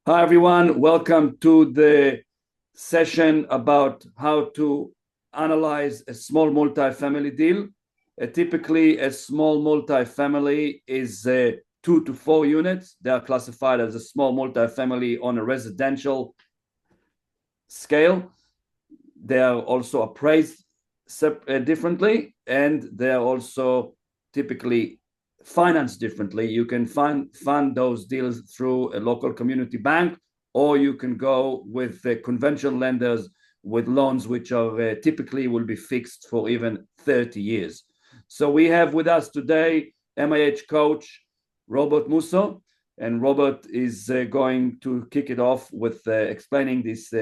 Hi, everyone. Welcome to the session about how to analyze a small multifamily deal. Typically, a small multifamily is 2 to 4 units. They are classified as a small multifamily on a residential scale. They are also appraised differently, and they are also typically financed differently. You can fund those deals through a local community bank, or you can go with conventional lenders with loans which are typically will be fixed for even 30 years. So we have with us today MIH coach Robert Musso, and Robert is going to kick it off with explaining this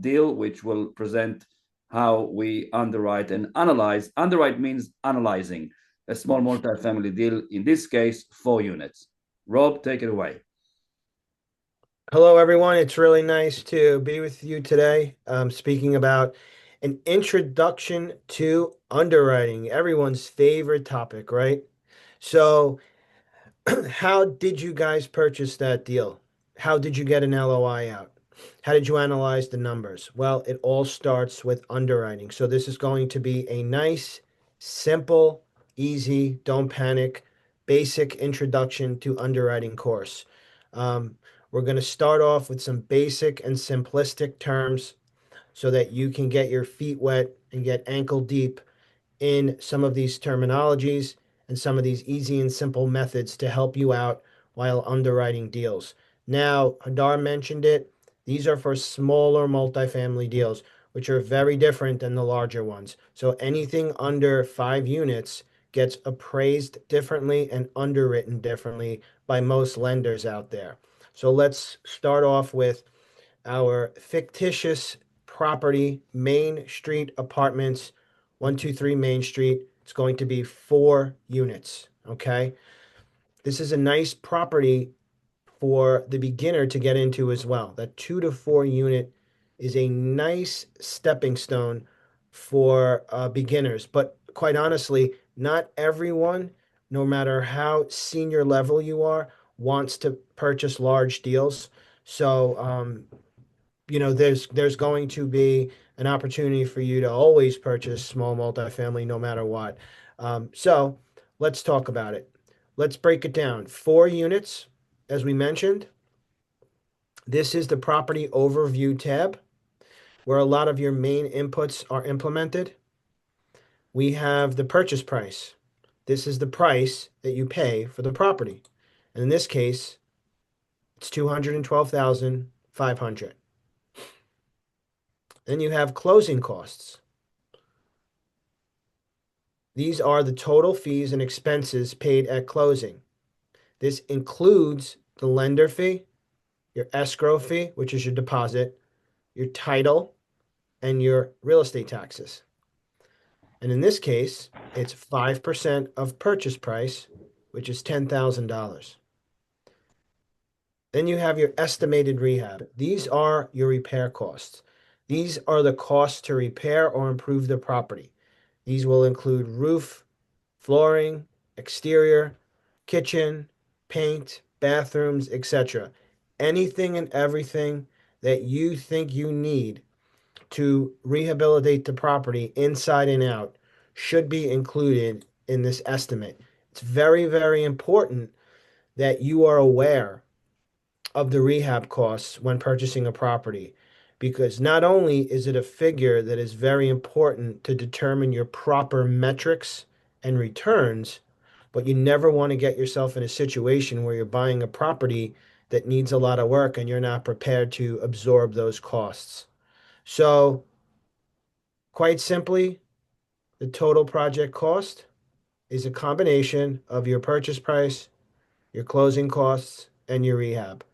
deal, which will present how we underwrite and analyze. Underwrite means analyzing a small multifamily deal, in this case, 4 units. Rob, take it away. Hello, everyone. It's really nice to be with you today. Speaking about an introduction to underwriting, everyone's favorite topic, right? So, how did you guys purchase that deal? How did you get an LOI out? How did you analyze the numbers? Well, it all starts with underwriting. So, this is going to be a nice, simple, easy, don't panic, basic introduction to underwriting course. Um, we're going to start off with some basic and simplistic terms so that you can get your feet wet and get ankle deep in some of these terminologies and some of these easy and simple methods to help you out while underwriting deals. Now, Hadar mentioned it. These are for smaller multifamily deals, which are very different than the larger ones. So anything under 5 units gets appraised differently and underwritten differently by most lenders out there. So let's start off with our fictitious property, Main Street Apartments, 123 Main Street. It's going to be 4 units. Okay. This is a nice property for the beginner to get into as well. That 2 to 4 unit is a nice stepping stone for beginners. But quite honestly, not everyone, no matter how senior level you are, wants to purchase large deals. So, there's going to be an opportunity for you to always purchase small multifamily no matter what. So let's talk about it. Let's break it down. 4 units, as we mentioned. This is the property overview tab where a lot of your main inputs are implemented. We have the purchase price. This is the price that you pay for the property. And in this case, it's 212,500. Then you have closing costs. These are the total fees and expenses paid at closing. This includes the lender fee, your escrow fee, which is your deposit, your title, and your real estate taxes. And in this case, it's 5% of purchase price, which is $10,000. Then you have your estimated rehab. These are your repair costs. These are the costs to repair or improve the property. These will include roof, flooring, exterior, kitchen, paint, bathrooms, etc. Anything and everything that you think you need to rehabilitate the property inside and out should be included in this estimate. It's very, very important that you are aware of the rehab costs when purchasing a property because not only is it a figure that is very important to determine your proper metrics and returns, but you never want to get yourself in a situation where you're buying a property that needs a lot of work and you're not prepared to absorb those costs. So, quite simply, the total project cost is a combination of your purchase price, your closing costs, and your rehab,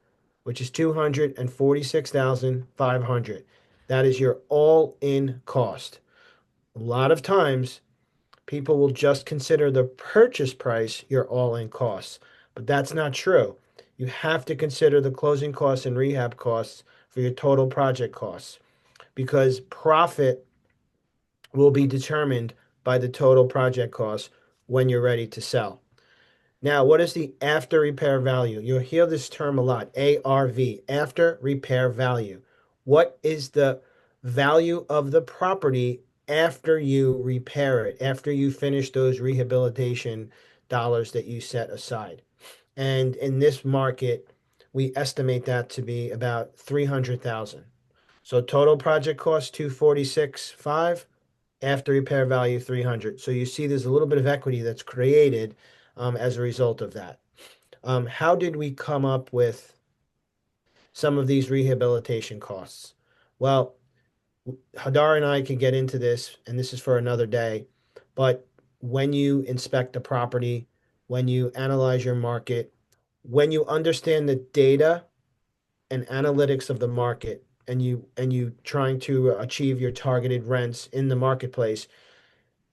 which is 246,500. That is your all-in cost. A lot of times, people will just consider the purchase price your all-in costs, but that's not true. You have to consider the closing costs and rehab costs for your total project costs because profit will be determined by the total project cost when you're ready to sell. Now, what is the after repair value? You'll hear this term a lot, ARV, after repair value. What is the value of the property after you repair it, after you finish those rehabilitation dollars that you set aside? And in this market, we estimate that to be about 300,000. So total project cost 246.5, after repair value 300. So you see there's a little bit of equity that's created as a result of that. How did we come up with some of these rehabilitation costs? Well, Hadar and I could get into this, and this is for another day. But when you inspect the property, when you analyze your market, when you understand the data and analytics of the market, and you trying to achieve your targeted rents in the marketplace,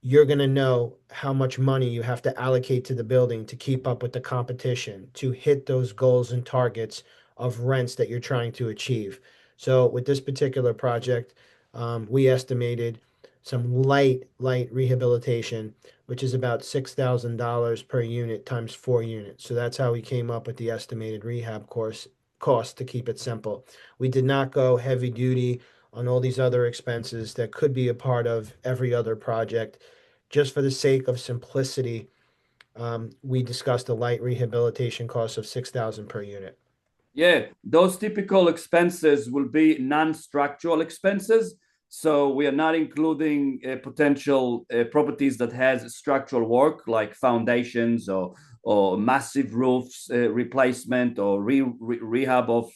you're going to know how much money you have to allocate to the building to keep up with the competition, to hit those goals and targets of rents that you're trying to achieve. So with this particular project, we estimated some light rehabilitation, which is about $6,000 per unit times 4 units. So that's how we came up with the estimated rehab course cost, to keep it simple. We did not go heavy duty on all these other expenses that could be a part of every other project. Just for the sake of simplicity, we discussed a light rehabilitation cost of 6,000 per unit. Yeah, those typical expenses will be non-structural expenses. So we are not including potential properties that has structural work like foundations or massive roofs replacement or rehab of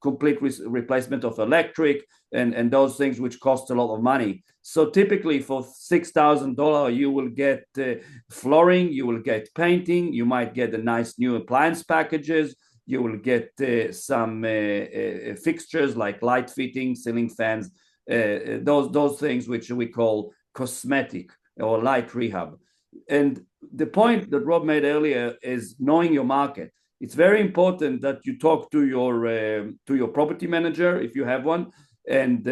complete replacement of electric and those things which cost a lot of money. So typically for $6,000, you will get flooring, you will get painting, you might get a nice new appliance packages, you will get some fixtures like light fitting, ceiling fans, those things which we call cosmetic or light rehab. And the point that Rob made earlier is knowing your market. It's very important that you talk to your property manager if you have one, and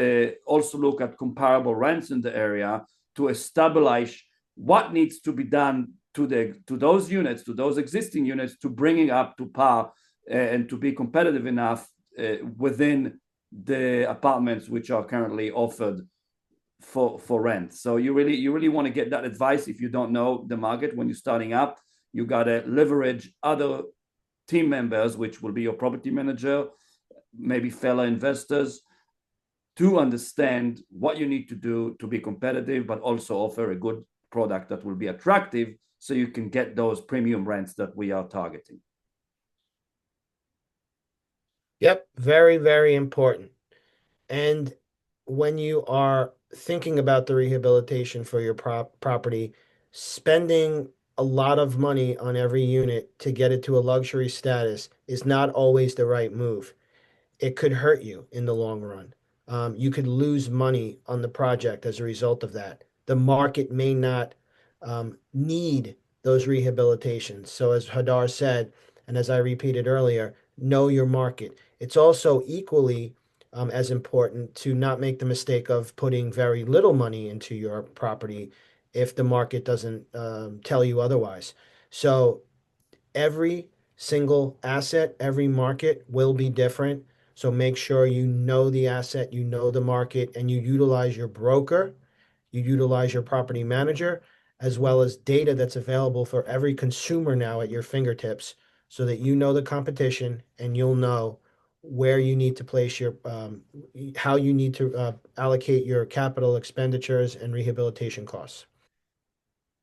also look at comparable rents in the area to establish what needs to be done to those units, to those existing units, to bringing up to par and to be competitive enough within the apartments which are currently offered for rent. So you really want to get that advice if you don't know the market when you're starting up. You got to leverage other team members, which will be your property manager, maybe fellow investors, to understand what you need to do to be competitive, but also offer a good product that will be attractive so you can get those premium rents that we are targeting. Yep, very, very important. And when you are thinking about the rehabilitation for your property, spending a lot of money on every unit to get it to a luxury status is not always the right move. It could hurt you in the long run. You could lose money on the project as a result of that. The market may not need those rehabilitations. So, as Hadar said, and as I repeated earlier, know your market. It's also equally as important to not make the mistake of putting very little money into your property if the market doesn't tell you otherwise. So, every single asset, every market will be different. So make sure you know the asset, you know the market, and you utilize your broker, you utilize your property manager, as well as data that's available for every consumer now at your fingertips so that you know the competition and you'll know where you need to place your, how you need to allocate your capital expenditures and rehabilitation costs.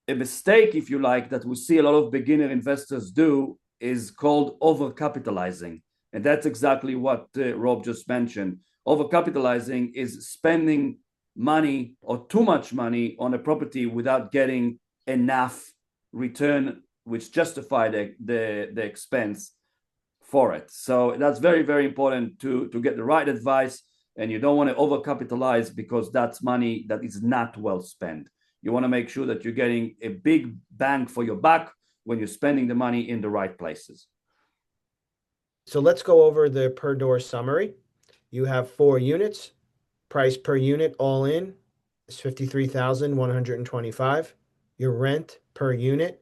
A mistake, if you like, that we see a lot of beginner investors do is called overcapitalizing. And that's exactly what Rob just mentioned. Overcapitalizing is spending money or too much money on a property without getting enough return which justify the expense for it. So that's very, very important to get the right advice. And you don't want to overcapitalize because that's money that is not well spent. You want to make sure that you're getting a big bang for your buck when you're spending the money in the right places. So let's go over the per door summary. You have 4 units. Price per unit all in is 53,125. Your rent per unit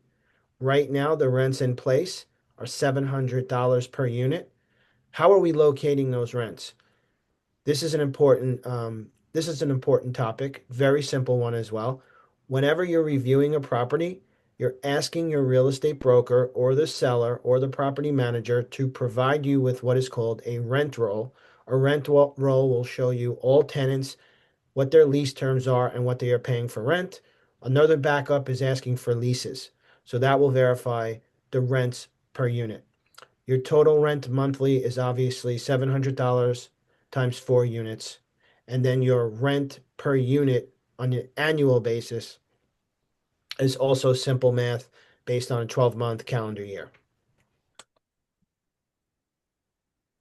right now, the rents in place are $700 per unit. How are we locating those rents? This is an important topic, very simple one as well. Whenever you're reviewing a property, you're asking your real estate broker or the seller or the property manager to provide you with what is called a rent roll. A roll will show you all tenants, what their lease terms are, and what they are paying for rent. Another backup is asking for leases. So that will verify the rents per unit. Your total rent monthly is obviously $700 times 4 units. And then your rent per unit on an annual basis is also simple math based on a 12-month calendar year.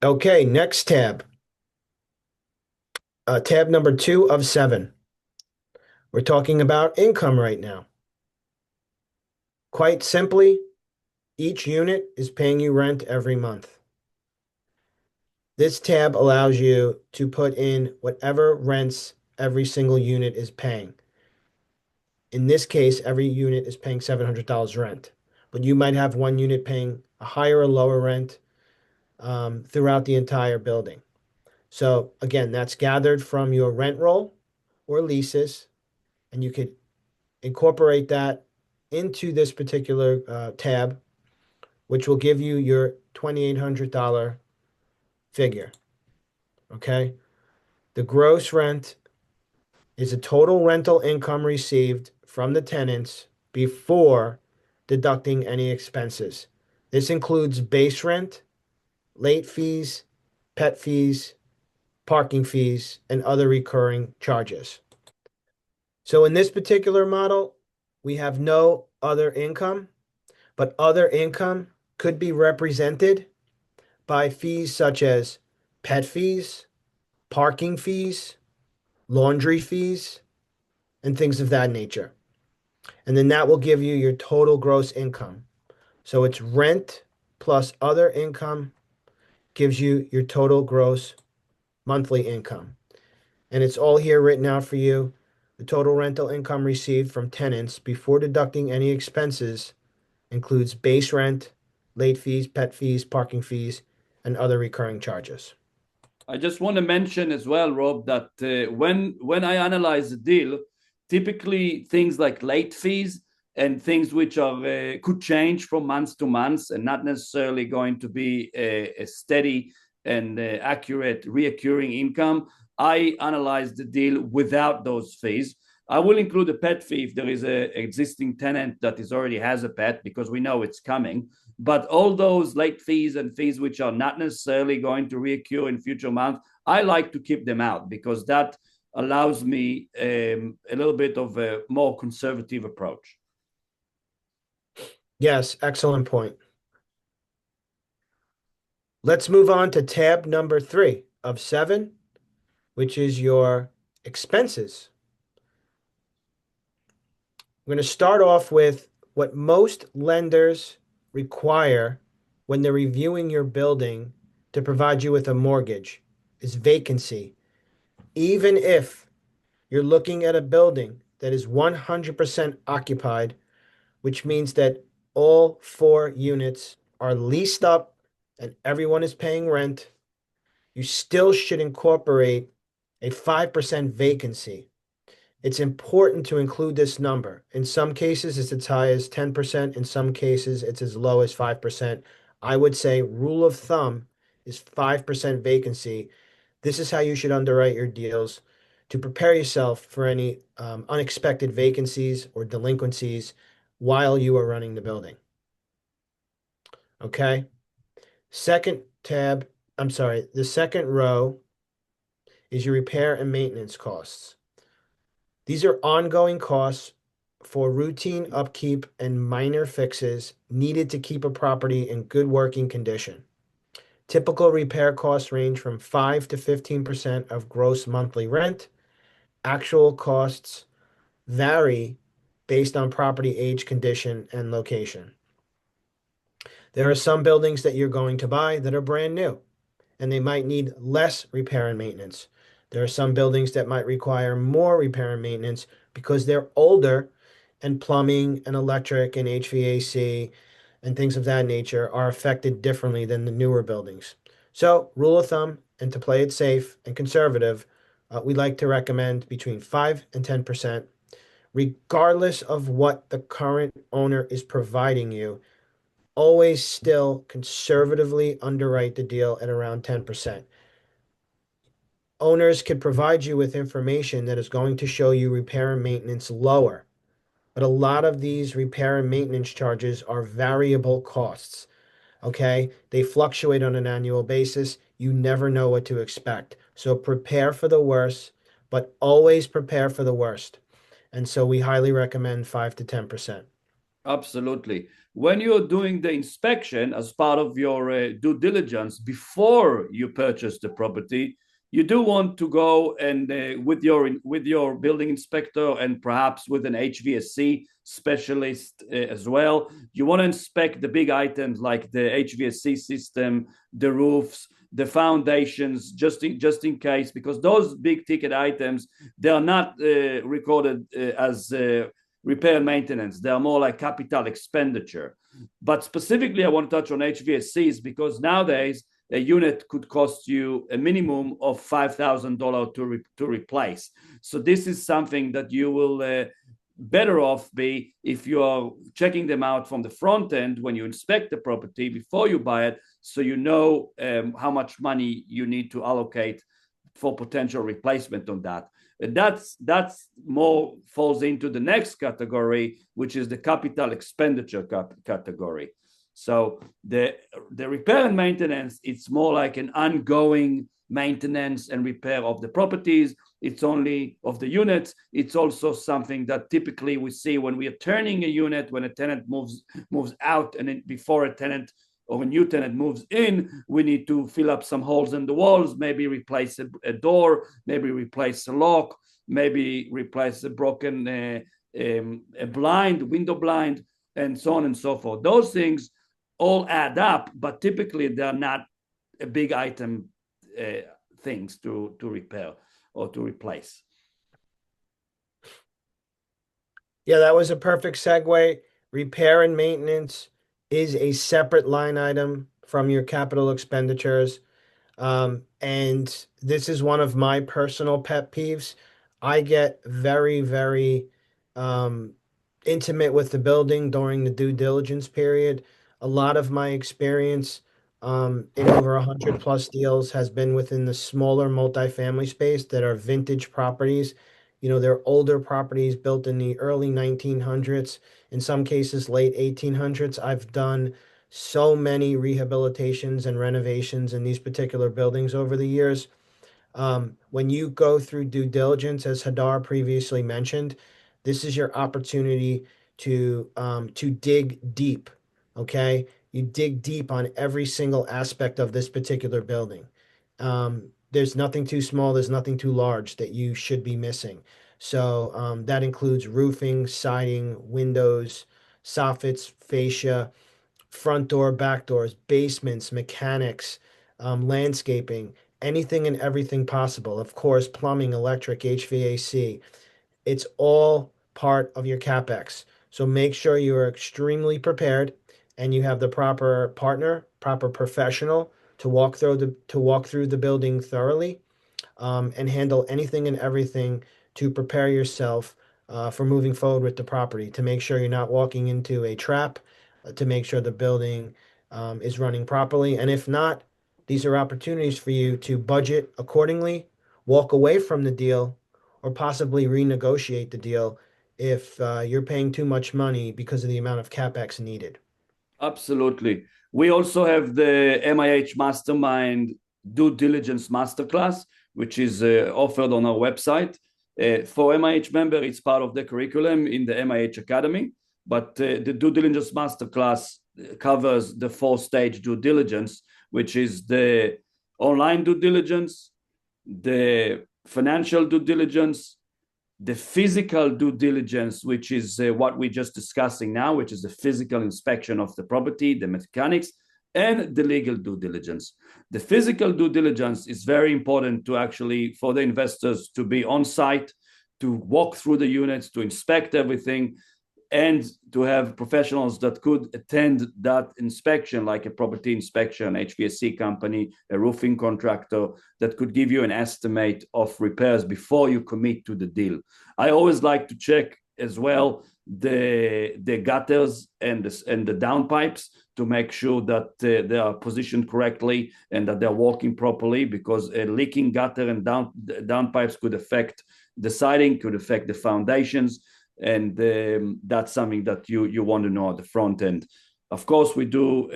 Okay, next tab. Tab number 2 of 7. We're talking about income right now. Quite simply, each unit is paying you rent every month. This tab allows you to put in whatever rents every single unit is paying. In this case, every unit is paying $700 rent, but you might have one unit paying a higher or lower rent throughout the entire building. So again, that's gathered from your rent roll or leases, and you could incorporate that into this particular tab, which will give you your $2,800 figure. Okay. The gross rent is a total rental income received from the tenants before deducting any expenses. This includes base rent, late fees, pet fees, parking fees, and other recurring charges. So in this particular model, we have no other income, but other income could be represented by fees such as pet fees, parking fees, laundry fees, and things of that nature. And then that will give you your total gross income. So it's rent plus other income gives you your total gross monthly income. And it's all here written out for you. The total rental income received from tenants before deducting any expenses includes base rent, late fees, pet fees, parking fees, and other recurring charges. I just want to mention as well, Rob, that when I analyze a deal, typically things like late fees and things which are could change from month to month and not necessarily going to be a steady and accurate reoccurring income. I analyze the deal without those fees. I will include a pet fee if there is an existing tenant that is already has a pet because we know it's coming. But all those late fees and fees which are not necessarily going to reoccur in future months, I like to keep them out because that allows me a little bit of a more conservative approach. Yes, excellent point. Let's move on to tab number 3 of 7, which is your expenses. We're going to start off with what most lenders require when they're reviewing your building to provide you with a mortgage is vacancy. Even if you're looking at a building that is 100% occupied, which means that all 4 units are leased up and everyone is paying rent, you still should incorporate a 5% vacancy. It's important to include this number. In some cases, it's as high as 10%. In some cases, it's as low as 5%. I would say rule of thumb is 5% vacancy. This is how you should underwrite your deals to prepare yourself for any unexpected vacancies or delinquencies while you are running the building. Okay. Second tab, I'm sorry, the second row is your repair and maintenance costs. These are ongoing costs for routine upkeep and minor fixes needed to keep a property in good working condition. Typical repair costs range from 5 to 15% of gross monthly rent. Actual costs vary based on property age, condition, and location. There are some buildings that you're going to buy that are brand new, and they might need less repair and maintenance. There are some buildings that might require more repair and maintenance because they're older and plumbing and electric and HVAC and things of that nature are affected differently than the newer buildings. So, rule of thumb, and to play it safe and conservative, we like to recommend between 5 and 10%, regardless of what the current owner is providing you. Always still conservatively underwrite the deal at around 10%. Owners could provide you with information that is going to show you repair and maintenance lower. But a lot of these repair and maintenance charges are variable costs. Okay. They fluctuate on an annual basis. You never know what to expect. So prepare for the worst, but always prepare for the worst. And so we highly recommend 5 to 10%. Absolutely. When you're doing the inspection as part of your due diligence before you purchase the property, you do want to go and with your building inspector and perhaps with an HVAC specialist as well. You want to inspect the big items like the HVAC system, the roofs, the foundations, just in case, because those big ticket items, they are not recorded as repair and maintenance. They are more like capital expenditure. But specifically, I want to touch on HVACs because nowadays a unit could cost you a minimum of $5,000 to replace. So this is something that you will better off be if you are checking them out from the front end when you inspect the property before you buy it, so you know how much money you need to allocate for potential replacement on that. And that's more falls into the next category, which is the capital expenditure category. So the repair and maintenance, it's more like an ongoing maintenance and repair of the properties. It's only of the units. It's also something that typically we see when we are turning a unit, when a tenant moves out, and then before a tenant or a new tenant moves in, we need to fill up some holes in the walls, maybe replace a door, maybe replace a lock, maybe replace a broken a blind, window blind, and so on and so forth. Those things all add up, but typically they're not a big item things to repair or to replace. Yeah, that was a perfect segue. Repair and maintenance is a separate line item from your capital expenditures. And this is one of my personal pet peeves. I get very, very um, intimate with the building during the due diligence period. A lot of my experience in over 100 plus deals has been within the smaller multifamily space that are vintage properties. You know, they're older properties built in the early 1900s, in some cases late 1800s. I've done so many rehabilitations and renovations in these particular buildings over the years. When you go through due diligence, as Hadar previously mentioned, this is your opportunity to dig deep. Okay, you dig deep on every single aspect of this particular building. There's nothing too small, there's nothing too large that you should be missing. So that includes roofing, siding, windows, soffits, fascia, front door, back doors, basements, mechanics, landscaping, anything and everything possible. Of course, plumbing, electric, HVAC. It's all part of your CapEx. So make sure you are extremely prepared and you have the proper partner, proper professional to walk through the building thoroughly, and handle anything and everything to prepare yourself for moving forward with the property, to make sure you're not walking into a trap, to make sure the building is running properly. And if not, these are opportunities for you to budget accordingly, walk away from the deal, or possibly renegotiate the deal if you're paying too much money because of the amount of CapEx needed. Absolutely. We also have the MIH Mastermind Due Diligence Masterclass, which is offered on our website. For MIH member, it's part of the curriculum in the MIH Academy, but the Due Diligence Masterclass covers the 4-stage due diligence, which is the online due diligence, the financial due diligence, the physical due diligence, which is what we're just discussing now, which is the physical inspection of the property, the mechanics, and the legal due diligence. The physical due diligence is very important to actually for the investors to be on site, to walk through the units, to inspect everything. and to have professionals that could attend that inspection, like a property inspection, HVAC company, a roofing contractor, that could give you an estimate of repairs before you commit to the deal. I always like to check as well the gutters and the downpipes to make sure that they are positioned correctly and that they're working properly, because a leaking gutter and downpipes could affect the siding, could affect the foundations, and that's something that you want to know at the front end. Of course, we do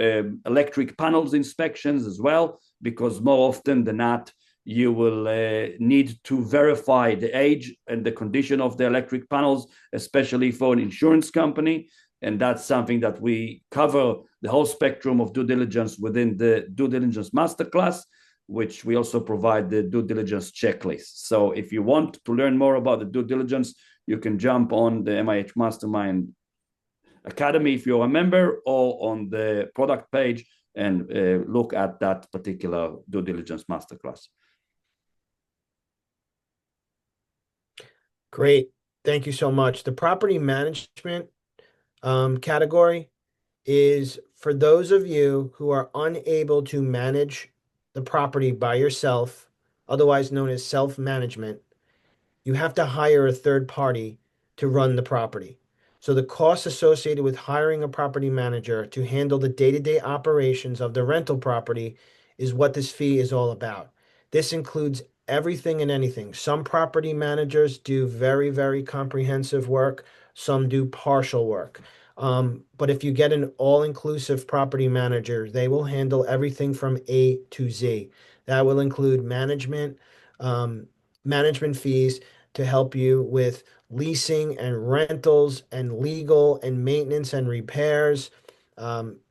electric panels inspections as well, because more often than not, you will need to verify the age and the condition of the electric panels, especially for an insurance company. And that's something that we cover the whole spectrum of due diligence within the due diligence masterclass, which we also provide the due diligence checklist. So if you want to learn more about the due diligence, you can jump on the MIH Mastermind Academy if you're a member, or on the product page and look at that particular due diligence masterclass. Great. Thank you so much. The property management category is for those of you who are unable to manage the property by yourself, otherwise known as self-management. You have to hire a third party to run the property. So the costs associated with hiring a property manager to handle the day-to-day operations of the rental property is what this fee is all about. This includes everything and anything. Some property managers do very, very comprehensive work. Some do partial work. But if you get an all-inclusive property manager, they will handle everything from A to Z. That will include management fees to help you with leasing and rentals and legal and maintenance and repairs,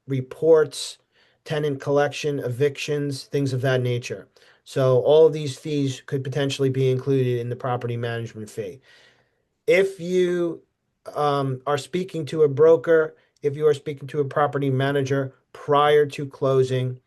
reports, tenant collection, evictions, things of that nature. So all of these fees could potentially be included in the property management fee. If you are speaking to a broker, if you are speaking to a property manager prior to closing,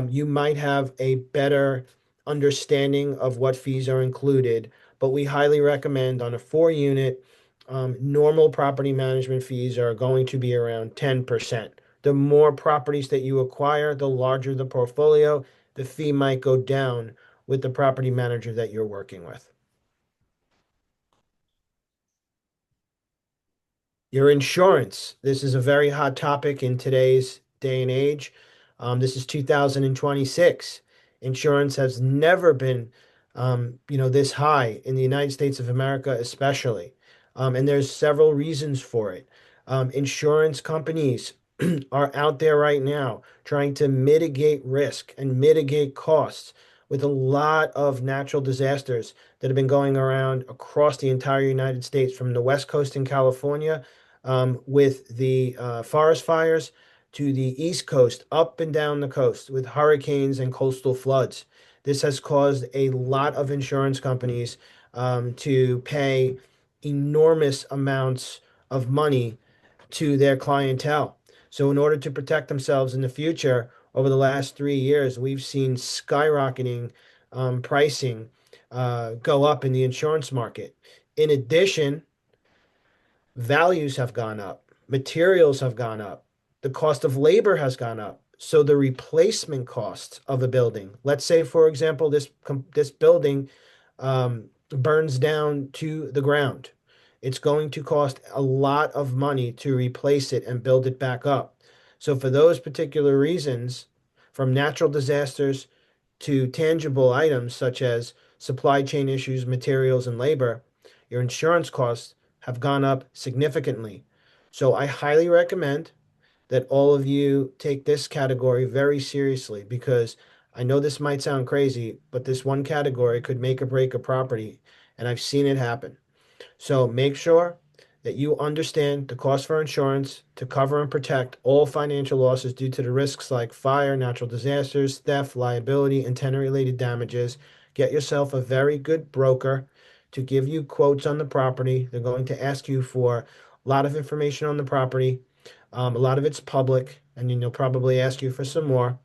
you might have a better understanding of what fees are included. But we highly recommend on a 4-unit, normal property management fees are going to be around 10%. The more properties that you acquire, the larger the portfolio, the fee might go down with the property manager that you're working with. Your insurance. This is a very hot topic in today's day and age. This is 2026. Insurance has never been, this high in the United States of America, especially. And there's several reasons for it. Insurance companies are out there right now trying to mitigate risk and mitigate costs with a lot of natural disasters that have been going around across the entire United States, from the West Coast in California with the forest fires to the East Coast, up and down the coast with hurricanes and coastal floods. This has caused a lot of insurance companies to pay enormous amounts of money to their clientele. So, in order to protect themselves in the future, over the last 3 years, we've seen skyrocketing pricing go up in the insurance market. In addition, values have gone up, materials have gone up, the cost of labor has gone up. So the replacement cost of a building, let's say, for example, this building burns down to the ground. It's going to cost a lot of money to replace it and build it back up. So for those particular reasons, from natural disasters to tangible items such as supply chain issues, materials, and labor, your insurance costs have gone up significantly. So I highly recommend that all of you take this category very seriously, because I know this might sound crazy, but this one category could make or break a property, and I've seen it happen. So make sure that you understand the cost for insurance to cover and protect all financial losses due to the risks like fire, natural disasters, theft, liability, and tenant-related damages. Get yourself a very good broker to give you quotes on the property. They're going to ask you for a lot of information on the property. A lot of it's public, and they'll probably ask you for some more.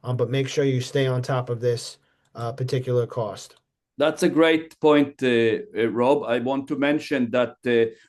But make sure you stay on top of this particular cost. That's a great point, Rob. I want to mention that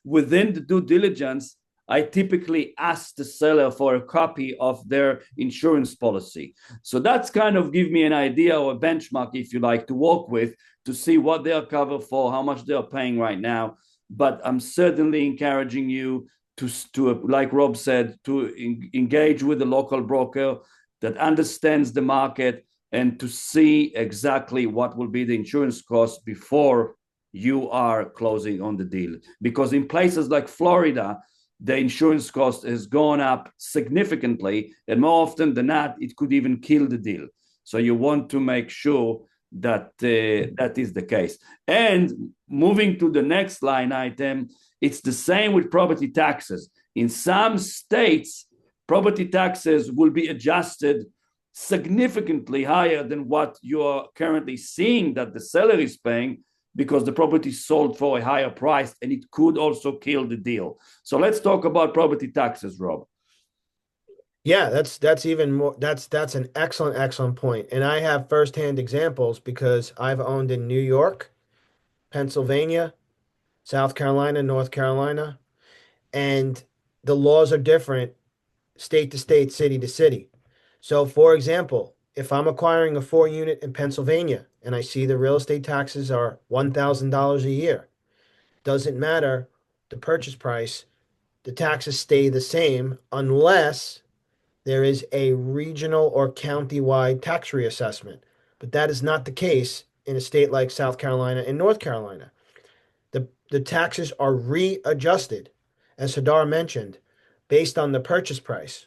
within the due diligence, I typically ask the seller for a copy of their insurance policy. So that's kind of give me an idea or a benchmark, if you like, to work with to see what they are covered for, how much they are paying right now. But I'm certainly encouraging you to like Rob said, to engage with the local broker that understands the market and to see exactly what will be the insurance cost before you are closing on the deal. Because in places like Florida, the insurance cost has gone up significantly, and more often than not, it could even kill the deal. So you want to make sure that that is the case. And moving to the next line item, it's the same with property taxes. In some states, property taxes will be adjusted significantly higher than what you are currently seeing that the seller is paying, because the property sold for a higher price, and it could also kill the deal. So let's talk about property taxes, Rob. Yeah, that's even more that's an excellent point. And I have firsthand examples because I've owned in New York, Pennsylvania, South Carolina, North Carolina, and the laws are different state to state, city to city. So, for example, if I'm acquiring a 4 unit in Pennsylvania and I see the real estate taxes are $1,000 a year, doesn't matter the purchase price, the taxes stay the same unless there is a regional or county-wide tax reassessment. But that is not the case in a state like South Carolina and North Carolina. The taxes are readjusted, as Hadar mentioned, based on the purchase price.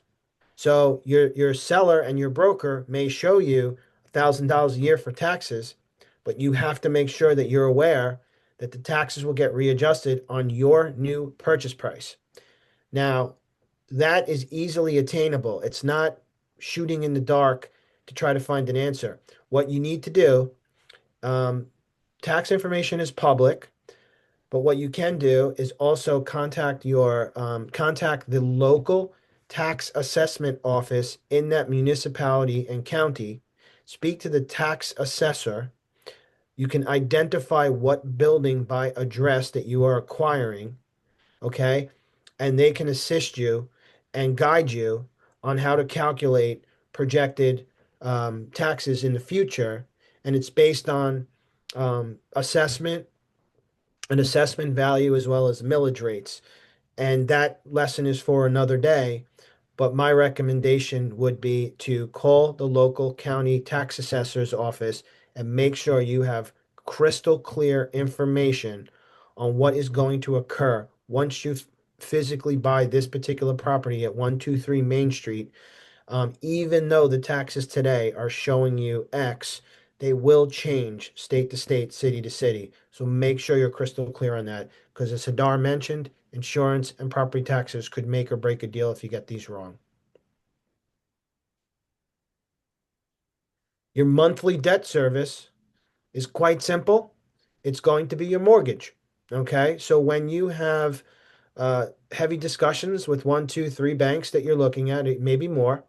So your seller and your broker may show you $1,000 a year for taxes, but you have to make sure that you're aware that the taxes will get readjusted on your new purchase price. Now, that is easily attainable. It's not shooting in the dark to try to find an answer. What you need to do, tax information is public, but what you can do is also contact the local tax assessment office in that municipality and county. Speak to the tax assessor. You can identify what building by address that you are acquiring, okay? And they can assist you and guide you on how to calculate projected taxes in the future. And it's based on assessment, an assessment value, as well as millage rates. And that lesson is for another day. But my recommendation would be to call the local county tax assessor's office and make sure you have crystal clear information on what is going to occur once you physically buy this particular property at 123 Main Street. Even though the taxes today are showing you X, they will change state to state, city to city. So make sure you're crystal clear on that. Because as Hadar mentioned, insurance and property taxes could make or break a deal if you get these wrong. Your monthly debt service is quite simple. It's going to be your mortgage. Okay. So when you have heavy discussions with one, two, three banks that you're looking at, it may be more.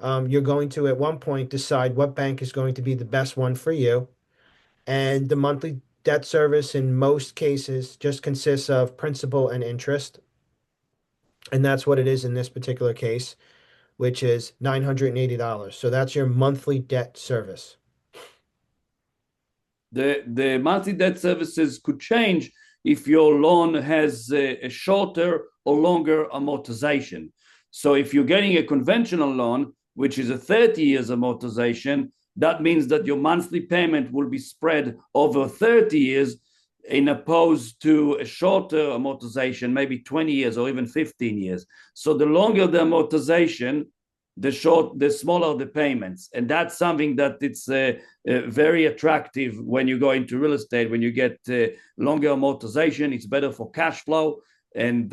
You're going to at one point decide what bank is going to be the best one for you. And the monthly debt service in most cases just consists of principal and interest. And that's what it is in this particular case, which is $980. So that's your monthly debt service. The monthly debt services could change if your loan has a shorter or longer amortization. So if you're getting a conventional loan, which is a 30 years amortization, that means that your monthly payment will be spread over 30 years, in opposed to a shorter amortization, maybe 20 years or even 15 years. So the longer the amortization, the smaller the payments. And that's something that it's very attractive when you go into real estate. When you get longer amortization, it's better for cash flow. And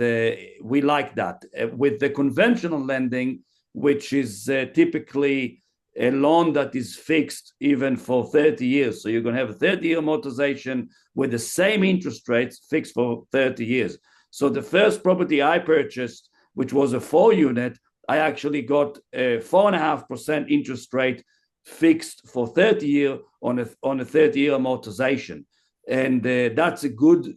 we like that. With the conventional lending, which is typically a loan that is fixed even for 30 years. So you're going to have a 30-year amortization with the same interest rates fixed for 30 years. So the first property I purchased, which was a 4-unit, I actually got a 4.5% interest rate fixed for 30 years on a 30-year amortization. And that's a good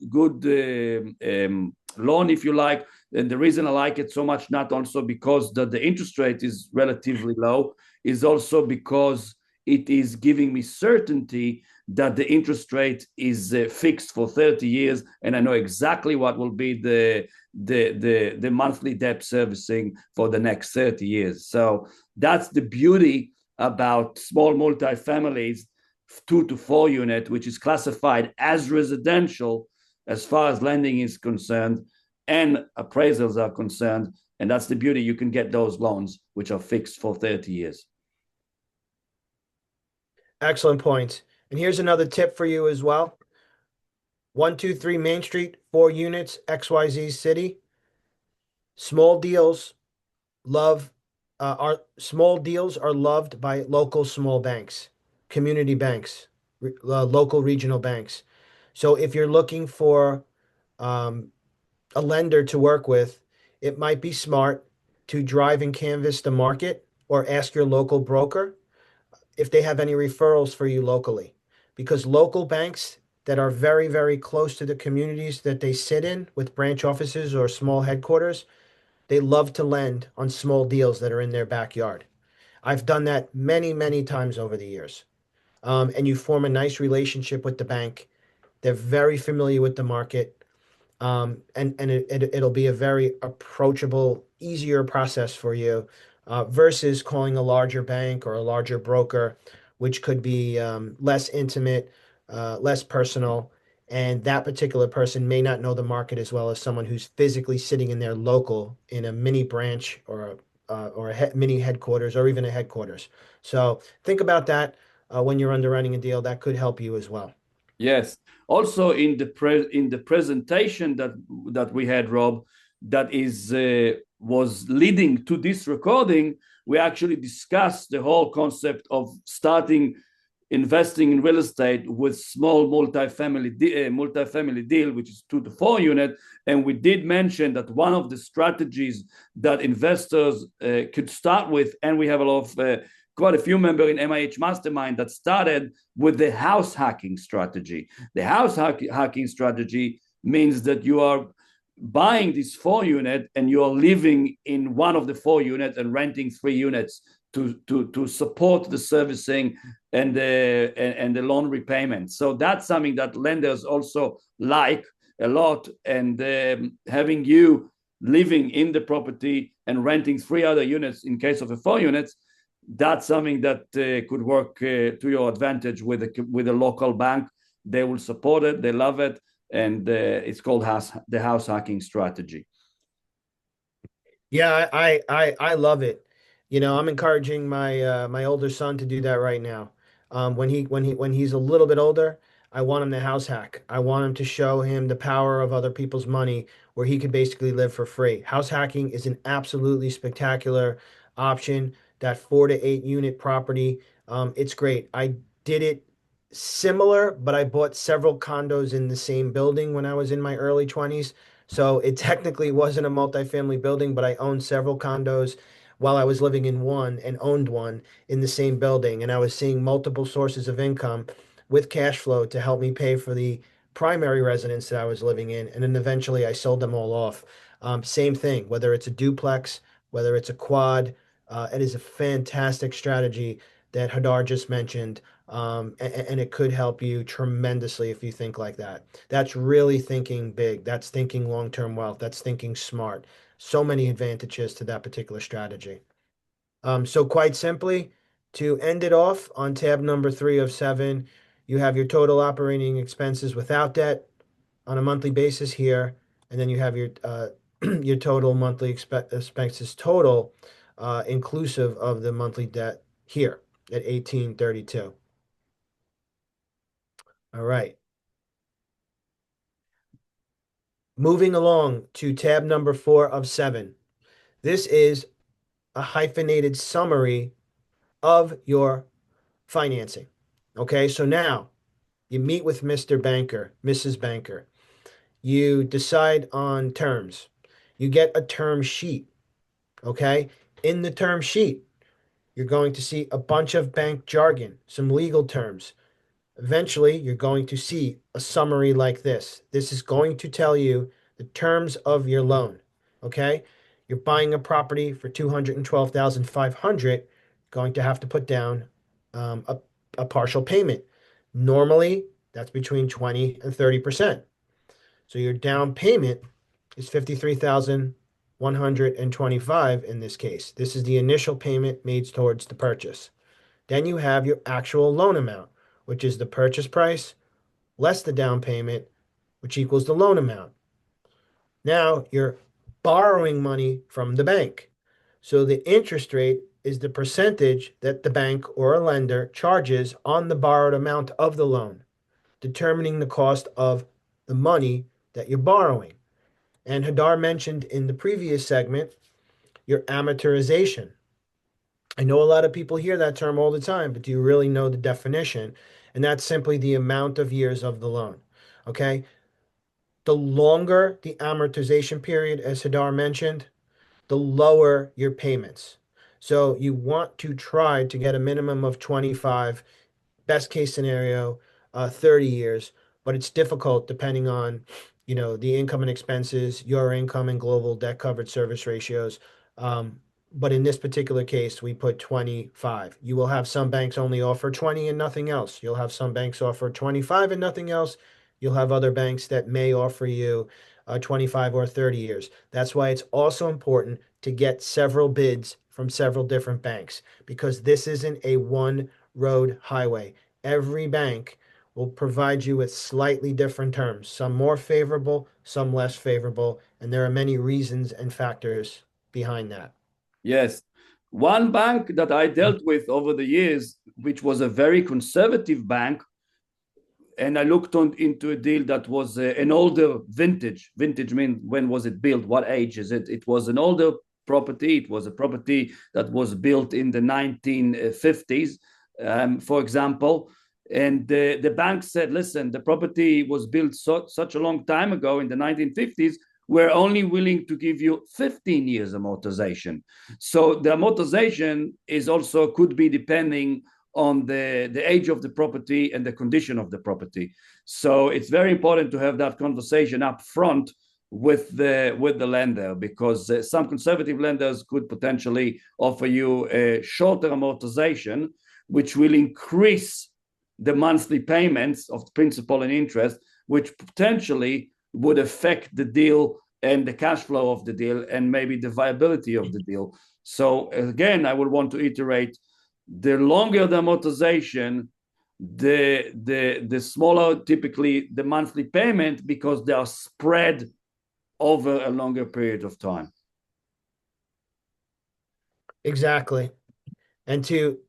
loan, if you like. And the reason I like it so much, not also because the interest rate is relatively low, is also because it is giving me certainty that the interest rate is fixed for 30 years, and I know exactly what will be the monthly debt servicing for the next 30 years. So that's the beauty about small multifamilies, 2 to 4 unit, which is classified as residential as far as lending is concerned and appraisals are concerned. And that's the beauty. You can get those loans, which are fixed for 30 years. Excellent point. And here's another tip for you as well. 123 Main Street, 4 units, XYZ City. Small deals love are small deals are loved by local small banks, community banks, local regional banks. So if you're looking for um, a lender to work with, it might be smart to drive and canvass the market or ask your local broker if they have any referrals for you locally. Because local banks that are very, very close to the communities that they sit in with branch offices or small headquarters, they love to lend on small deals that are in their backyard. I've done that many, many times over the years. And you form a nice relationship with the bank. They're very familiar with the market. It'll be a very approachable, easier process for you versus calling a larger bank or a larger broker, which could be less intimate, less personal, and that particular person may not know the market as well as someone who's physically sitting in their local in a mini branch or a mini headquarters or even a headquarters. So think about that when you're underwriting a deal. That could help you as well. Yes. Also, in the presentation that we had, Rob, that is was leading to this recording, we actually discussed the whole concept of starting investing in real estate with small multifamily deal, which is 2 to 4 unit. And we did mention that one of the strategies that investors could start with, and we have a lot of quite a few members in MIH Mastermind that started with the house hacking strategy. The house hacking strategy means that you are buying this 4 unit and you are living in one of the 4 units and renting 3 units to support the servicing and the loan repayment. So that's something that lenders also like a lot. And having you living in the property and renting 3 other units in case of a 4 units, that's something that could work to your advantage with a local bank. They will support it. They love it. And it's called the house hacking strategy. Yeah, I love it. I'm encouraging my older son to do that right now. When he's a little bit older, I want him to house hack. I want him to show him the power of other people's money where he could basically live for free. House hacking is an absolutely spectacular option. That 4 to 8 unit property, it's great. I did it similar, but I bought several condos in the same building when I was in my early 20s. So it technically wasn't a multifamily building, but I owned several condos while I was living in one and owned one in the same building. And I was seeing multiple sources of income with cash flow to help me pay for the primary residence that I was living in. And then eventually I sold them all off. Same thing, whether it's a duplex, whether it's a quad, it is a fantastic strategy that Hadar just mentioned. And it could help you tremendously if you think like that. That's really thinking big. That's thinking long-term wealth. That's thinking smart. So many advantages to that particular strategy. So quite simply, to end it off on tab number 3 of 7, you have your total operating expenses without debt on a monthly basis here, and then you have your your total monthly expenses total inclusive of the monthly debt here at 1832. All right. Moving along to tab number 4 of 7. This is a hyphenated summary of your financing. Okay, so now you meet with Mr. Banker, Mrs. Banker. You decide on terms. You get a term sheet. Okay, in the term sheet, you're going to see a bunch of bank jargon, some legal terms. Eventually, you're going to see a summary like this. This is going to tell you the terms of your loan. Okay? You're buying a property for 212,500, going to have to put down a partial payment. Normally, that's between 20 and 30%. So your down payment is 53,125 in this case. This is the initial payment made towards the purchase. Then you have your actual loan amount, which is the purchase price less the down payment, which equals the loan amount. Now you're borrowing money from the bank. So the interest rate is the percentage that the bank or a lender charges on the borrowed amount of the loan, determining the cost of the money that you're borrowing. And Hadar mentioned in the previous segment your amortization. I know a lot of people hear that term all the time, but do you really know the definition? And that's simply the amount of years of the loan. Okay. The longer the amortization period, as Hadar mentioned, the lower your payments. So you want to try to get a minimum of 25, best case scenario, 30 years, but it's difficult depending on, the income and expenses, your income and global debt coverage service ratios. Um, but in this particular case, we put 25. You will have some banks only offer 20 and nothing else. You'll have some banks offer 25 and nothing else. You'll have other banks that may offer you 25 or 30 years. That's why it's also important to get several bids from several different banks because this isn't a one road highway. Every bank will provide you with slightly different terms, some more favorable, some less favorable, and there are many reasons and factors behind that. Yes. One bank that I dealt with over the years, which was a very conservative bank, and I looked into a deal that was an older vintage. Vintage means when was it built? What age is it? It was an older property. It was a property that was built in the 1950s, for example. And the bank said, listen, the property was built such a long time ago in the 1950s. We're only willing to give you 15 years amortization. So the amortization is also could be depending on the age of the property and the condition of the property. So it's very important to have that conversation up front with the lender because some conservative lenders could potentially offer you a shorter amortization, which will increase the monthly payments of principal and interest, which potentially would affect the deal and the cash flow of the deal and maybe the viability of the deal. So again, I would want to iterate the longer the amortization, the smaller typically the monthly payment because they are spread over a longer period of time. Exactly. And to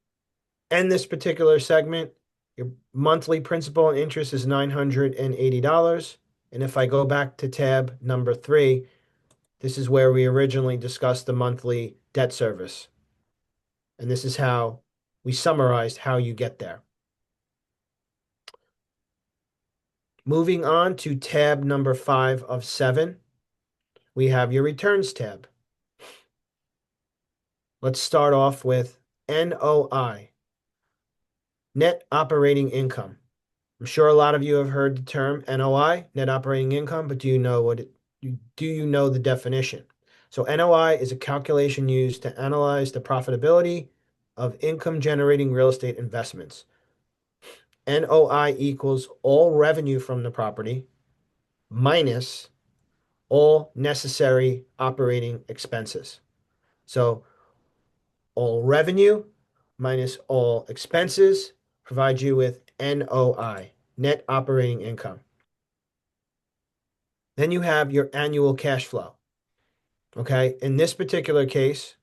end this particular segment, your monthly principal and interest is $980. And if I go back to tab number 3, this is where we originally discussed the monthly debt service. And this is how we summarized how you get there. Moving on to tab number 5 of 7, we have your returns tab. Let's start off with NOI, net operating income. I'm sure a lot of you have heard the term NOI, net operating income, but do you know the definition? So NOI is a calculation used to analyze the profitability of income generating real estate investments. NOI equals all revenue from the property minus all necessary operating expenses. So all revenue minus all expenses provide you with NOI, net operating income. Then you have your annual cash flow. Okay, in this particular case,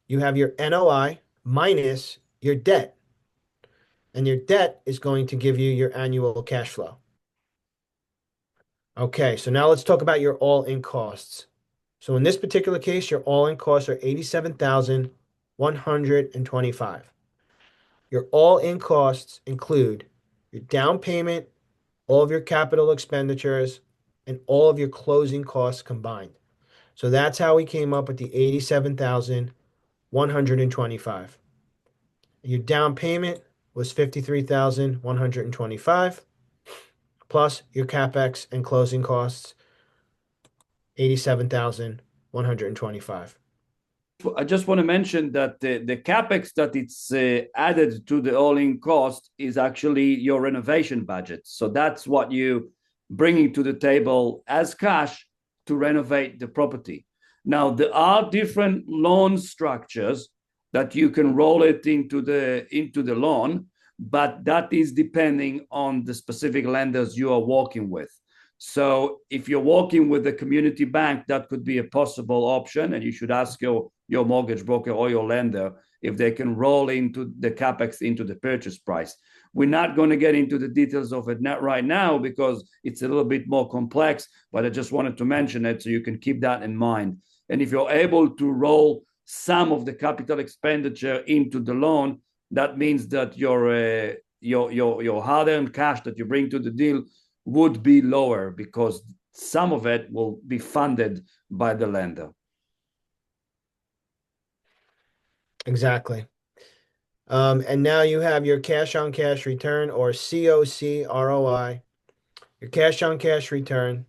you have your NOI minus your debt, and your debt is going to give you your annual cash flow. Okay, so now let's talk about your all-in costs. So in this particular case, your all-in costs are 87,125. Your all-in costs include your down payment, all of your capital expenditures, and all of your closing costs combined. So that's how we came up with the 87,125. Your down payment was 53,125 plus your capex and closing costs 87,125. 125. I just want to mention that the capex that it's added to the all-in cost is actually your renovation budget. So that's what you bringing to the table as cash to renovate the property. Now there are different loan structures that you can roll it into the loan, but that is depending on the specific lenders you are working with. So if you're working with a community bank, that could be a possible option, and you should ask your mortgage broker or your lender if they can roll into the capex into the purchase price. We're not going to get into the details of it not right now because it's a little bit more complex, but I just wanted to mention it so you can keep that in mind. And if you're able to roll some of the capital expenditure into the loan, that means that your hard-earned cash that you bring to the deal would be lower because some of it will be funded by the lender. Exactly. And now you have your cash on cash return, or COC ROI. Your cash on cash return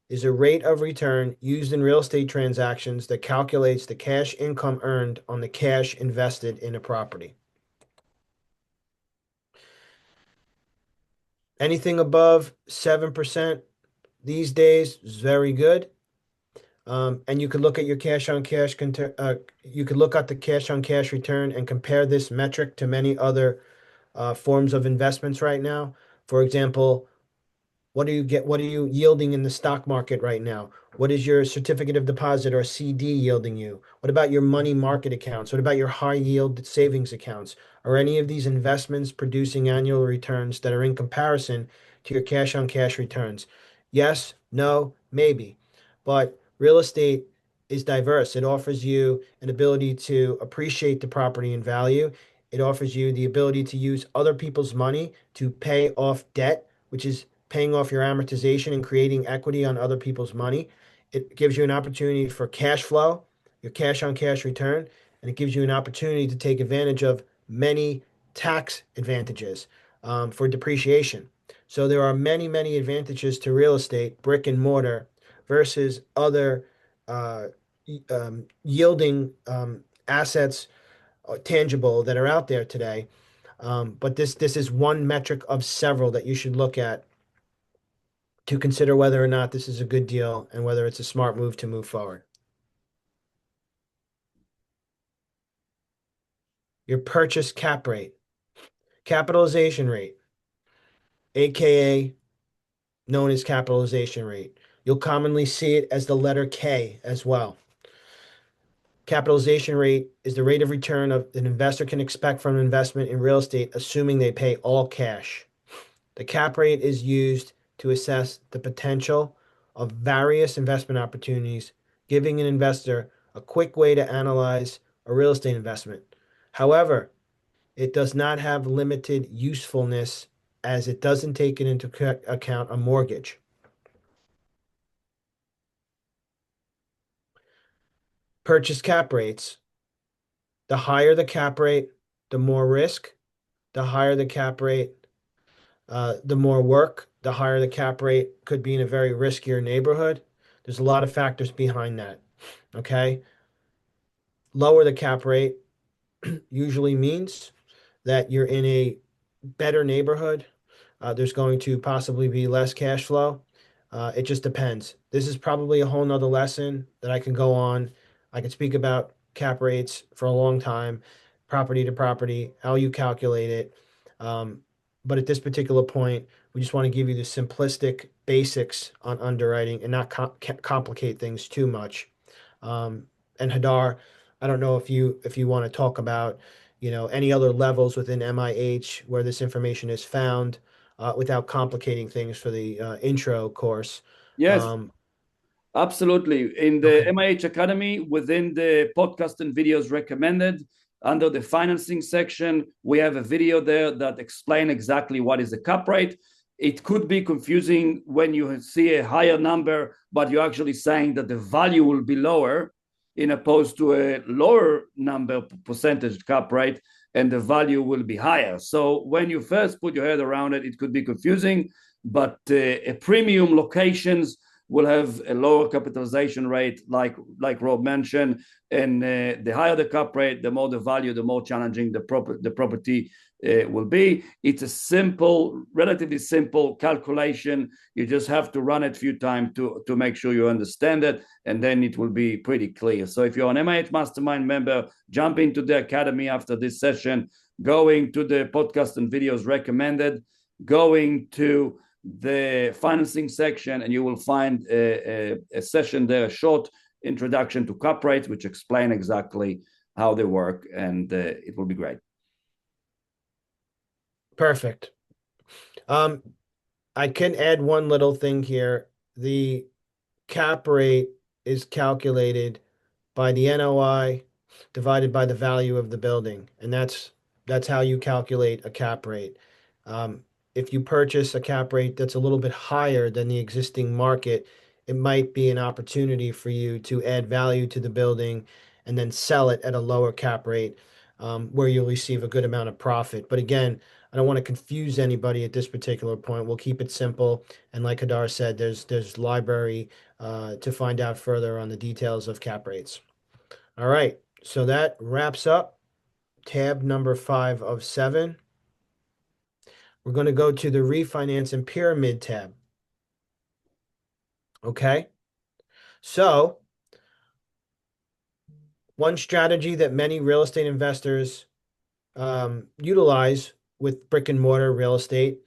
is a rate of return used in real estate transactions that calculates the cash income earned on the cash invested in a property. Anything above 7% these days is very good. And you could look at your cash on cash, you could look at the cash on cash return and compare this metric to many other forms of investments right now. For example, what are you yielding in the stock market right now? What is your certificate of deposit or CD yielding you? What about your money market accounts? What about your high yield savings accounts? Are any of these investments producing annual returns that are in comparison to your cash on cash returns? Yes, no, maybe. But real estate is diverse. It offers you an ability to appreciate the property in value. It offers you the ability to use other people's money to pay off debt, which is paying off your amortization and creating equity on other people's money. It gives you an opportunity for cash flow, your cash on cash return, and it gives you an opportunity to take advantage of many tax advantages for depreciation. So there are many, many advantages to real estate, brick and mortar, versus other uh, yielding assets, tangible, that are out there today. But this is one metric of several that you should look at to consider whether or not this is a good deal and whether it's a smart move to move forward. Your purchase cap rate, capitalization rate, aka known as capitalization rate. You'll commonly see it as the letter K as well. Capitalization rate is the rate of return of an investor can expect from an investment in real estate, assuming they pay all cash. The cap rate is used to assess the potential of various investment opportunities, giving an investor a quick way to analyze a real estate investment. However, it does not have limited usefulness as it doesn't take into account a mortgage. Purchase cap rates. The higher the cap rate, the more risk. The higher the cap rate, the more work. The higher the cap rate could be in a very riskier neighborhood. There's a lot of factors behind that. Okay. Lower the cap rate usually means that you're in a better neighborhood. There's going to possibly be less cash flow. It just depends. This is probably a whole nother lesson that I can go on. I could speak about cap rates for a long time, property to property, how you calculate it. But at this particular point, we just want to give you the simplistic basics on underwriting and not complicate things too much. And Hadar, I don't know if you want to talk about, any other levels within MIH where this information is found, without complicating things for the intro course. Yes, Um, absolutely. In the okay. MIH Academy, within the podcast and videos recommended, under the financing section, we have a video there that explains exactly what is the cap rate. It could be confusing when you see a higher number, but you're actually saying that the value will be lower in opposed to a lower number percentage cap rate and the value will be higher. So when you first put your head around it, it could be confusing, but a premium locations will have a lower capitalization rate, like Rob mentioned. And the higher the cap rate, the more the value, the more challenging the property will be. It's a simple, relatively simple calculation. You just have to run it a few times to make sure you understand it, and then it will be pretty clear. So if you're an MIH Mastermind member, jump into the academy after this session, going to the podcast and videos recommended, going to the financing section, and you will find a session there, a short introduction to cap rates, which explain exactly how they work, and it will be great. Perfect. Um, I can add one little thing here. The cap rate is calculated by the NOI divided by the value of the building, and that's how you calculate a cap rate. If you purchase a cap rate that's a little bit higher than the existing market, it might be an opportunity for you to add value to the building and then sell it at a lower cap rate, where you'll receive a good amount of profit. But again, I don't want to confuse anybody at this particular point. We'll keep it simple. And like Hadar said, there's library to find out further on the details of cap rates. All right, so that wraps up tab number 5 of 7. We're going to go to the refinance and pyramid tab. Okay, so one strategy that many real estate investors utilize with brick and mortar real estate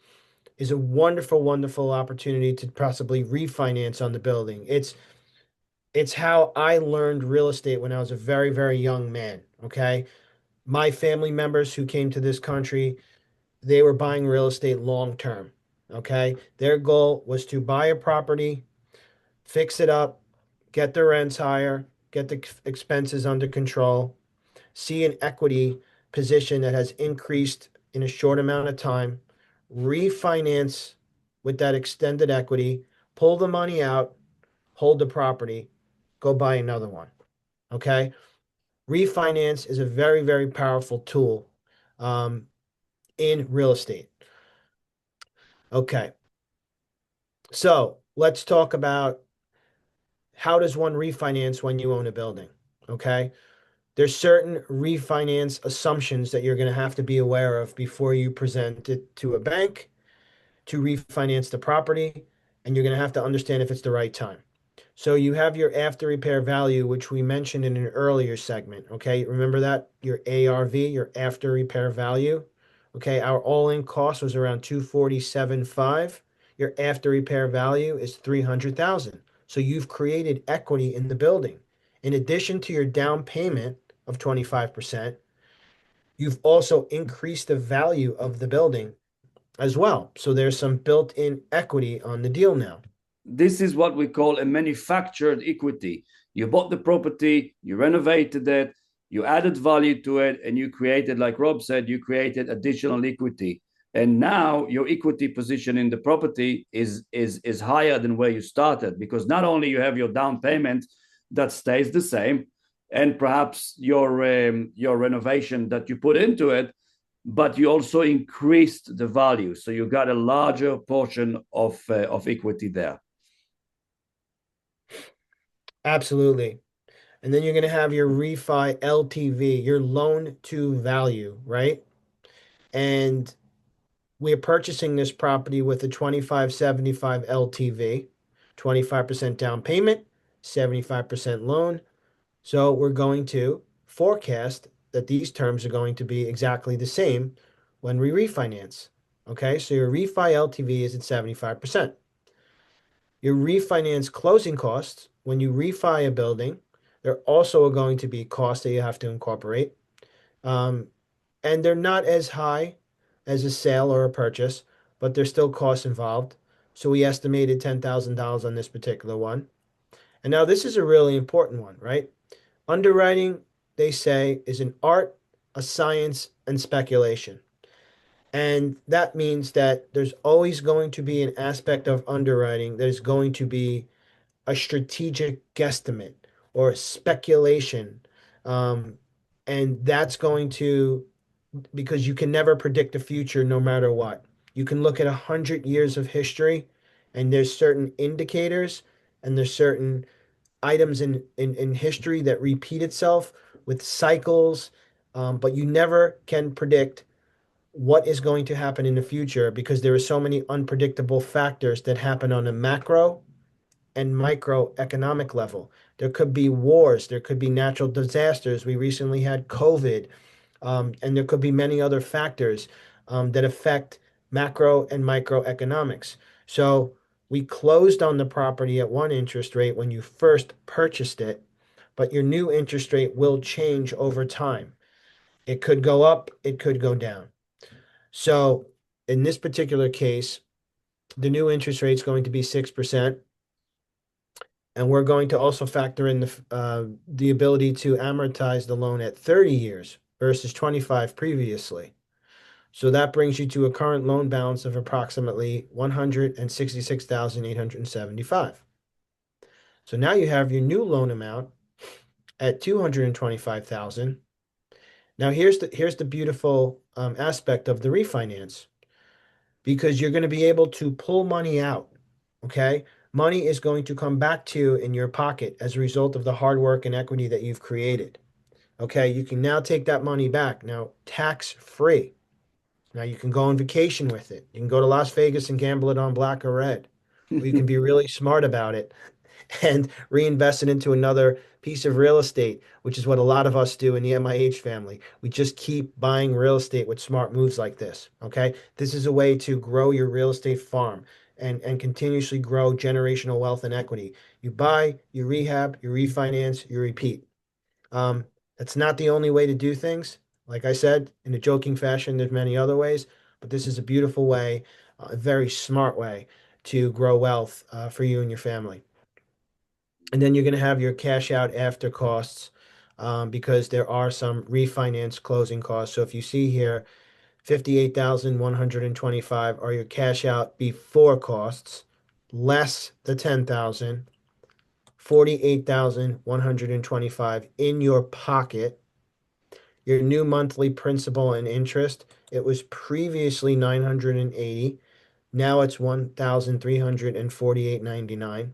is a wonderful, wonderful opportunity to possibly refinance on the building. It's how I learned real estate when I was a very, very young man. Okay, my family members who came to this country, they were buying real estate long term. Okay. Their goal was to buy a property, fix it up, get the rents higher, get the expenses under control, see an equity position that has increased in a short amount of time, refinance with that extended equity, pull the money out, hold the property, go buy another one. Okay. Refinance is a very, very powerful tool um, in real estate. Okay. So let's talk about how does one refinance when you own a building? Okay. There's certain refinance assumptions that you're going to have to be aware of before you present it to a bank to refinance the property, and you're going to have to understand if it's the right time. So you have your after repair value, which we mentioned in an earlier segment. Okay. Remember that? Your ARV, your after repair value. Okay. Our all-in cost was around 247.5. Your after repair value is 300,000. So you've created equity in the building. In addition to your down payment of 25%, you've also increased the value of the building as well. So there's some built-in equity on the deal now. This is what we call a manufactured equity. You bought the property, you renovated it, you added value to it, and you created, like Rob said, you created additional equity. And now your equity position in the property is higher than where you started, because not only you have your down payment that stays the same, and perhaps your renovation that you put into it, but you also increased the value, so you got a larger portion of equity there. Absolutely. And then you're going to have your refi LTV, your loan to value, right? And we're purchasing this property with a 2575 LTV, 25% down payment, 75% loan. So we're going to forecast that these terms are going to be exactly the same when we refinance. Okay, so your refi LTV is at 75%. Your refinance closing costs, when you refi a building, there also are going to be costs that you have to incorporate. Um, and they're not as high as a sale or a purchase, but there's still costs involved. So we estimated $10,000 on this particular one. And now this is a really important one, right? Underwriting, they say, is an art, a science, and speculation. And that means that there's always going to be an aspect of underwriting that is going to be a strategic guesstimate or speculation. Um, and that's going to, because you can never predict the future no matter what. You can look at 100 years of history and there's certain indicators and there's certain items in history that repeat itself with cycles, but you never can predict what is going to happen in the future because there are so many unpredictable factors that happen on a macro and microeconomic level. There could be wars, there could be natural disasters. We recently had COVID, and there could be many other factors that affect macro and microeconomics. So we closed on the property at one interest rate when you first purchased it, but your new interest rate will change over time. It could go up, it could go down. So in this particular case, the new interest rate is going to be 6%. And we're going to also factor in the ability to amortize the loan at 30 years versus 25 previously. So that brings you to a current loan balance of approximately 166,875. So now you have your new loan amount at 225,000. Now here's the beautiful aspect of the refinance, because you're going to be able to pull money out. Okay? Money is going to come back to you in your pocket as a result of the hard work and equity that you've created. Okay? You can now take that money back. Now, tax free. Now you can go on vacation with it. You can go to Las Vegas and gamble it on black or red. Or you can be really smart about it and reinvest it into another piece of real estate, which is what a lot of us do in the MIH family. We just keep buying real estate with smart moves like this. Okay. This is a way to grow your real estate farm and continuously grow generational wealth and equity. You buy, you rehab, you refinance, you repeat. Um, that's not the only way to do things. Like I said, in a joking fashion, there's many other ways, but this is a beautiful way, a very smart way to grow wealth for you and your family. And then you're going to have your cash out after costs, because there are some refinance closing costs. So if you see here, 58,125 are your cash out before costs, less the 10,000, 48,125 in your pocket. Your new monthly principal and interest, it was previously 980. Now it's 1,348.99.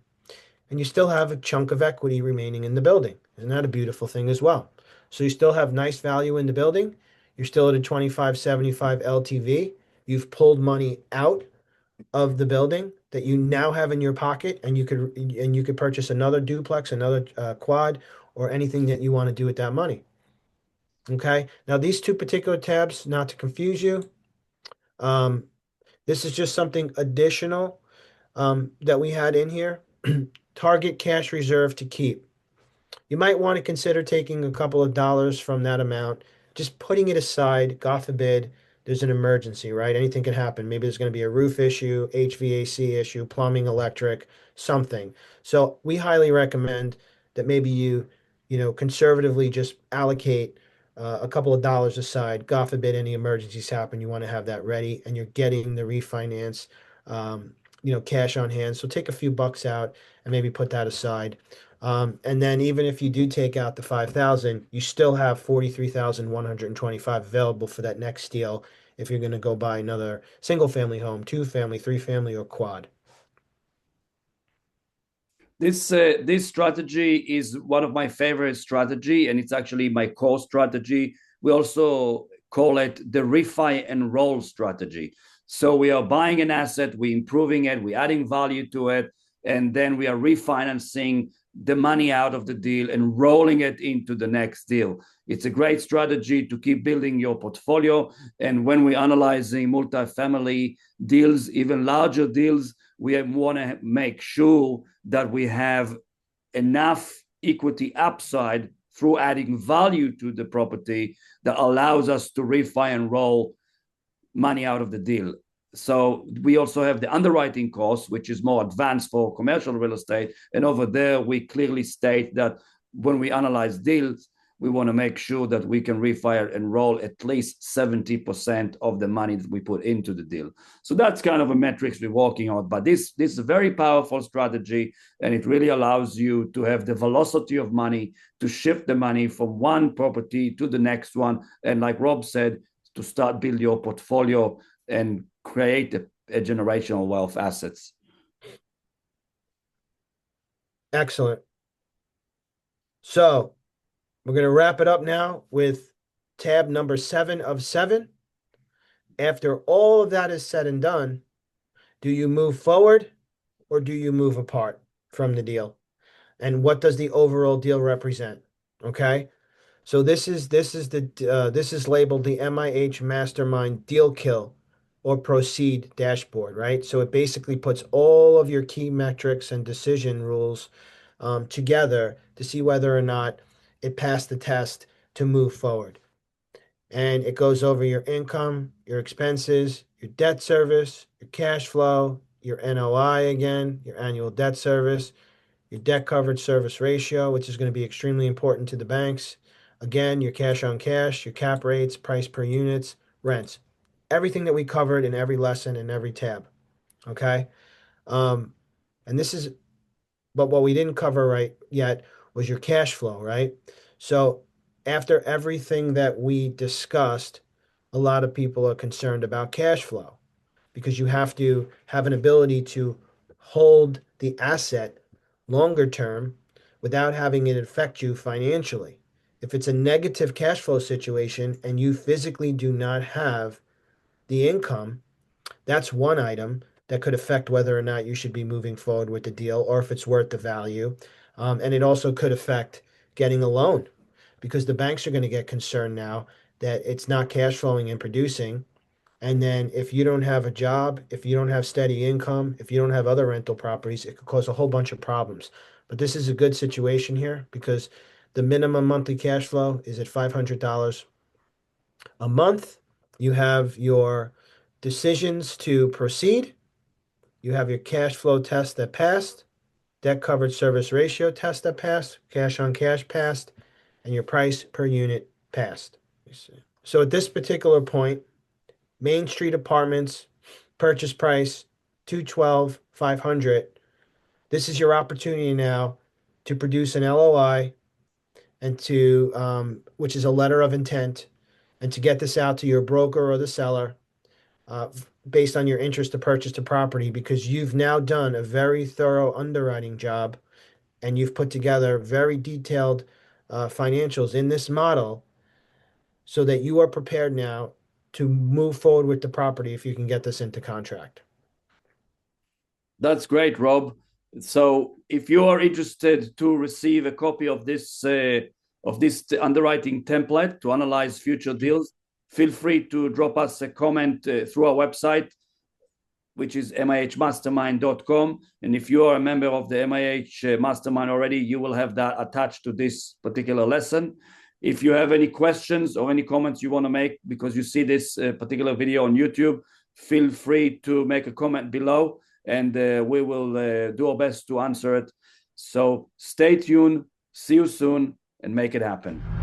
And you still have a chunk of equity remaining in the building. Isn't that a beautiful thing as well? So you still have nice value in the building. You're still at a 2575 LTV. You've pulled money out of the building that you now have in your pocket, and you could purchase another duplex, another quad, or anything that you want to do with that money. Okay. Now these two particular tabs, not to confuse you, um, this is just something additional that we had in here. Target cash reserve to keep. You might want to consider taking a couple of dollars from that amount, just putting it aside. God forbid there's an emergency, right? Anything can happen. Maybe there's going to be a roof issue, HVAC issue, plumbing, electric, something. So we highly recommend that maybe you conservatively just allocate a couple of dollars aside. God forbid any emergencies happen. You want to have that ready, and you're getting the refinance, cash on hand. So take a few bucks out and maybe put that aside. And then even if you do take out the 5,000, you still have 43,125 available for that next deal if you're going to go buy another single family home, two family, three family, or quad. This strategy is one of my favorite strategy, and it's actually my core strategy. We also call it the refi and roll strategy. So we are buying an asset, we're improving it, we're adding value to it, and then we are refinancing the money out of the deal and rolling it into the next deal. It's a great strategy to keep building your portfolio. And when we're analyzing multifamily deals, even larger deals, we want to make sure that we have enough equity upside through adding value to the property that allows us to refi and roll money out of the deal. So we also have the underwriting cost, which is more advanced for commercial real estate. And over there, we clearly state that when we analyze deals, we want to make sure that we can refi and roll at least 70% of the money that we put into the deal. So that's kind of a metrics we're working on. But this is a very powerful strategy, and it really allows you to have the velocity of money, to shift the money from one property to the next one. And like Rob said, to start build your portfolio and create a generational wealth assets. Excellent. So we're going to wrap it up now with tab number 7 of 7. After all of that is said and done, do you move forward or do you move apart from the deal? And what does the overall deal represent? Okay. So this is labeled the MIH Mastermind Deal Kill or Proceed dashboard, right? So it basically puts all of your key metrics and decision rules together to see whether or not it passed the test to move forward. And it goes over your income, your expenses, your debt service, your cash flow, your NOI again, your annual debt service, your debt coverage service ratio, which is going to be extremely important to the banks. Again, your cash on cash, your cap rates, price per units, rents. Everything that we covered in every lesson in every tab. Okay. Um, and this is, but what we didn't cover right yet was your cash flow, right? So after everything that we discussed, a lot of people are concerned about cash flow because you have to have an ability to hold the asset longer term without having it affect you financially. If it's a negative cash flow situation and you physically do not have the income, that's one item that could affect whether or not you should be moving forward with the deal or if it's worth the value. And it also could affect getting a loan because the banks are going to get concerned now that it's not cash flowing and producing. And then if you don't have a job, if you don't have steady income, if you don't have other rental properties, it could cause a whole bunch of problems. But this is a good situation here because the minimum monthly cash flow is at $500 a month. You have your decisions to proceed. You have your cash flow test that passed, debt coverage service ratio test that passed, cash on cash passed, and your price per unit passed. So at this particular point, Main Street Apartments, purchase price 212, 500. This is your opportunity now to produce an LOI and to which is a letter of intent, and to get this out to your broker or the seller uh, based on your interest to purchase the property because you've now done a very thorough underwriting job and you've put together very detailed financials in this model so that you are prepared now to move forward with the property if you can get this into contract. That's great, Rob. So, if you are interested to receive a copy of this underwriting template to analyze future deals, feel free to drop us a comment through our website, which is mihmastermind.com. And if you are a member of the MIH Mastermind already, you will have that attached to this particular lesson. If you have any questions or any comments you want to make because you see this particular video on YouTube, feel free to make a comment below, and we will do our best to answer it. So stay tuned, see you soon, and make it happen.